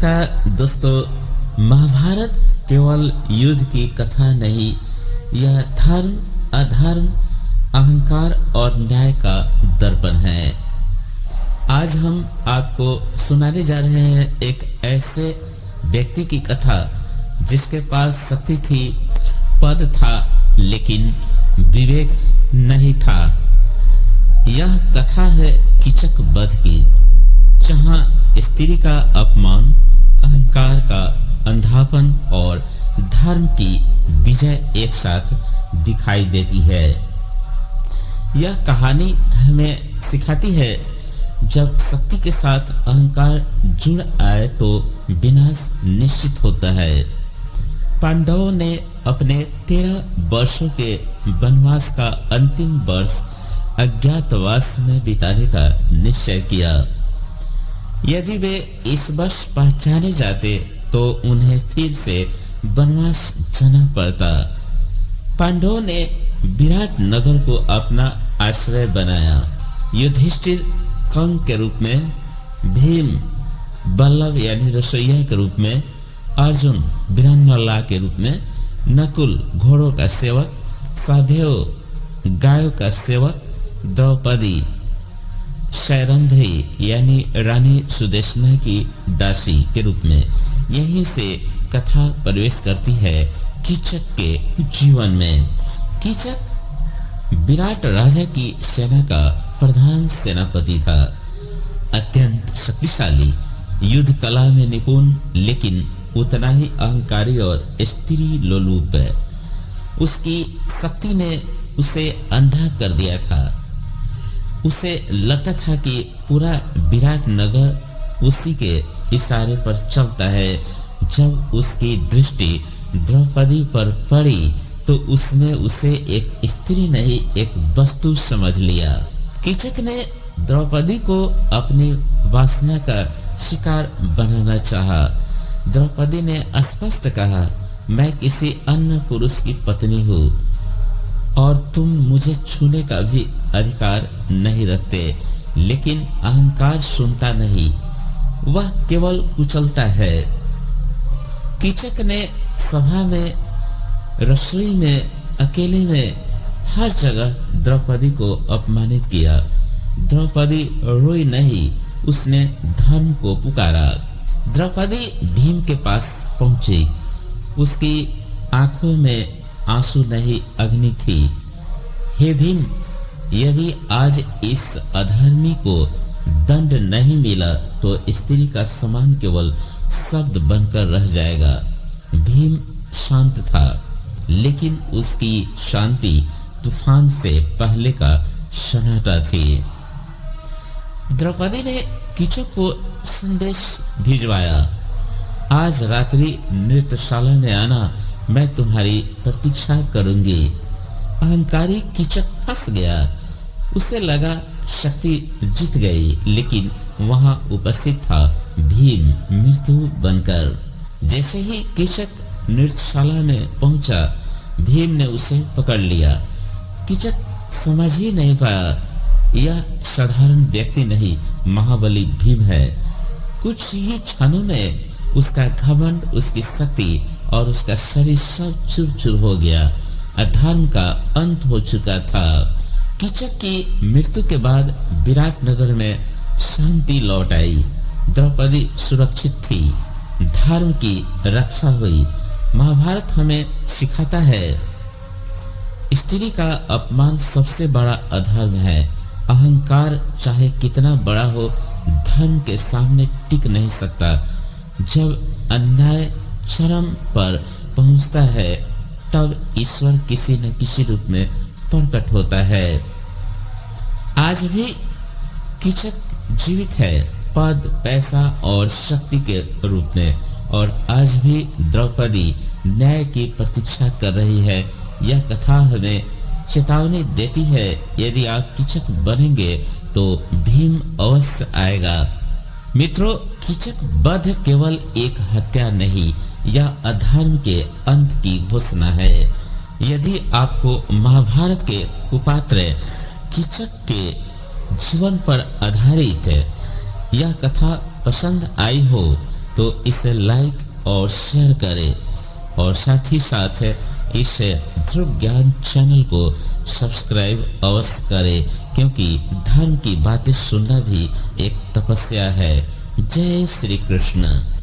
नमस्कार दोस्तों, महाभारत केवल युद्ध की कथा नहीं, यह धर्म, अधर्म, अहंकार और न्याय का दर्पण है। आज हम आपको सुनाने जा रहे हैं एक ऐसे व्यक्ति की कथा जिसके पास शक्ति थी, पद था, लेकिन विवेक नहीं था। यह कथा है कीचक वध की, जहां स्त्री का अपमान, अहंकार का अंधापन और धर्म की विजय एक साथ दिखाई देती है। यह कहानी हमें सिखाती है, जब शक्ति के साथ अहंकार जुड़ आए तो विनाश निश्चित होता है। पांडवों ने अपने 13 वर्षों के वनवास का अंतिम वर्ष अज्ञातवास में बिताने का निश्चय किया। यदि वे इस वर्ष पहचाने जाते तो उन्हें फिर से वनवास जाना पड़ता। पांडवों ने विराट नगर को अपना आश्रय बनाया। युधिष्ठिर कंग के रूप में, भीम बल्लभ यानी रसोइया के रूप में, अर्जुन वीरांगना के रूप में, नकुल घोड़ों का सेवक, सहदेव गायों का सेवक, द्रौपदी शैरंध्री यानी रानी सुदेशना की दासी के रूप में। यहीं से कथा प्रवेश करती है कीचक के जीवन में। कीचक विराट राजा की सेना का प्रधान सेनापति था। अत्यंत शक्तिशाली, युद्ध कला में निपुण, लेकिन उतना ही अहंकारी और स्त्री लोलुप है। उसकी शक्ति ने उसे अंधा कर दिया था। उसे लगता था कि पूरा विराट नगर उसी के इशारे पर चलता है। जब उसकी दृष्टि द्रौपदी पर पड़ी तो उसने उसे एक स्त्री नहीं, एक वस्तु समझ लिया। कीचक ने द्रौपदी को अपनी वासना का शिकार बनाना चाहा। द्रौपदी ने स्पष्ट कहा, मैं किसी अन्य पुरुष की पत्नी हूँ और तुम मुझे छूने का भी अधिकार नहीं रखते। लेकिन अहंकार सुनता नहीं, वह केवल कुचलता है। कीचक ने सभा में, रसोई में, अकेले में, हर जगह द्रौपदी को अपमानित किया। द्रौपदी रोई नहीं, उसने धर्म को पुकारा। द्रौपदी भीम के पास पहुंची। उसकी आंखों में आंसू नहीं, अग्नि थी। हे भीम, यदि आज इस अधर्मी को दंड नहीं मिला तो स्त्री का सम्मान केवल शब्द बनकर रह जाएगा। भीम शांत था, लेकिन उसकी शांति तूफान से पहले का सन्नाटा थी। द्रौपदी ने कीचक को संदेश भिजवाया, आज रात्रि नृत्यशाला में आना, मैं तुम्हारी प्रतीक्षा करूंगी। अहंकारी कीचक फंस गया। उसे लगा शक्ति जीत गई, लेकिन वहां उपस्थित था भीम मृत्यु बनकर। जैसे ही कीचक नृत्यशाला में पहुंचा, भीम ने उसे पकड़ लिया। कीचक समझ ही नहीं पाया, यह साधारण व्यक्ति नहीं, महाबली भीम है। कुछ ही क्षणों में उसका घमंड, उसकी शक्ति और उसका शरीर सब चूर चूर हो गया। अधर्म का अंत हो चुका था। कीचक की मृत्यु के बाद विराट नगर में शांति लौट आई। द्रौपदी सुरक्षित थी, धर्म की रक्षा हुई। महाभारत हमें सिखाता है, स्त्री का अपमान सबसे बड़ा अधर्म है। अहंकार चाहे कितना बड़ा हो, धर्म के सामने टिक नहीं सकता। जब अन्याय चरम पर पहुंचता है, तब ईश्वर किसी न किसी रूप में प्रकट होता है। आज भी कीचक जीवित है, पद, पैसा और शक्ति के रूप में, और आज भी द्रौपदी न्याय की प्रतीक्षा कर रही है। यह कथा हमें चेतावनी देती है, यदि आप कीचक बनेंगे तो भीम अवश्य आएगा। मित्रों, कीचक वध केवल एक हत्या नहीं, यह अधर्म के अंत की घोषणा है। यदि आपको महाभारत के कुपात्र कीचक के जीवन पर आधारित यह कथा पसंद आई हो तो इसे लाइक और शेयर करें और साथ ही साथ इस ध्रुव ज्ञान चैनल को सब्सक्राइब अवश्य करें, क्योंकि धर्म की बातें सुनना भी एक तपस्या है। जय श्री कृष्ण।